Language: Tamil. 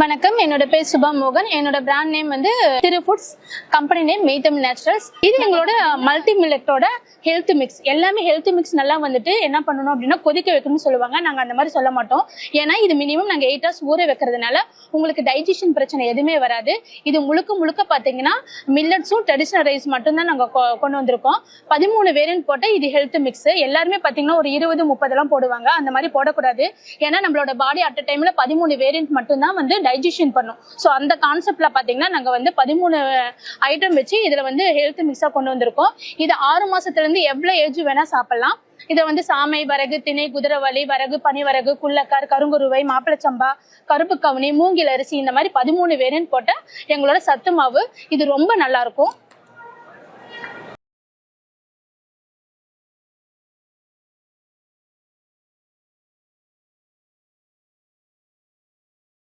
வணக்கம், என்னோட பேர் சுபா மோகன். என்னோட பிராண்ட் நேம் வந்து திரு ஃபுட்ஸ், கம்பெனி நேம் மெய்தம் நேச்சுரல்ஸ். இது எங்களோட மல்டி மில்லட்டோட ஹெல்த் மிக்ஸ். எல்லாமே ஹெல்த் மிக்ஸ் நல்லா வந்துட்டு என்ன பண்ணணும் அப்படின்னா கொதிக்க வைக்கணும்னு சொல்லுவாங்க. நாங்கள் அந்த மாதிரி சொல்ல மாட்டோம். ஏன்னா இது மினிமம் நாங்கள் 8 hours ஊற வைக்கிறதுனால உங்களுக்கு டைஜஷன் பிரச்சனை எதுவுமே வராது. இது முழுக்க முழுக்க பார்த்தீங்கன்னா மில்லட்ஸும் ட்ரெடிஷ்னல் ரைஸ் மட்டும்தான் நாங்கள் கொண்டு வந்திருக்கோம். 13 வேரியன்ட் போட்ட இது ஹெல்த் மிக்ஸ். எல்லாருமே பார்த்தீங்கன்னா ஒரு 20-30 போடுவாங்க. அந்த மாதிரி போடக்கூடாது. ஏன்னா நம்மளோட பாடி அட் டைம்ல 13 வேரியன்ட் மட்டும்தான் வந்து டைஜஷன் பண்ணும். ஸோ அந்த கான்செப்ட்ல பாத்தீங்கன்னா நாங்க வந்து 13 ஐட்டம் வச்சு இதுல வந்து ஹெல்த் மிக்ஸா கொண்டு வந்திருக்கோம். இது 6 மாசத்துல இருந்து எவ்வளவு ஏஜ் வேணா சாப்பிடலாம். இதை வந்து சாமை, வரகு, திணை, குதிரைவாலி, வரகு, பனிவரகு, குள்ளக்கார், கருங்குருவை, மாப்பிளச்சம்பா, கருப்பு கவுனி, மூங்கில் அரிசி, இந்த மாதிரி 13 வேரியன்ட் போட்ட எங்களோட சத்து மாவு. இது ரொம்ப நல்லா இருக்கும்.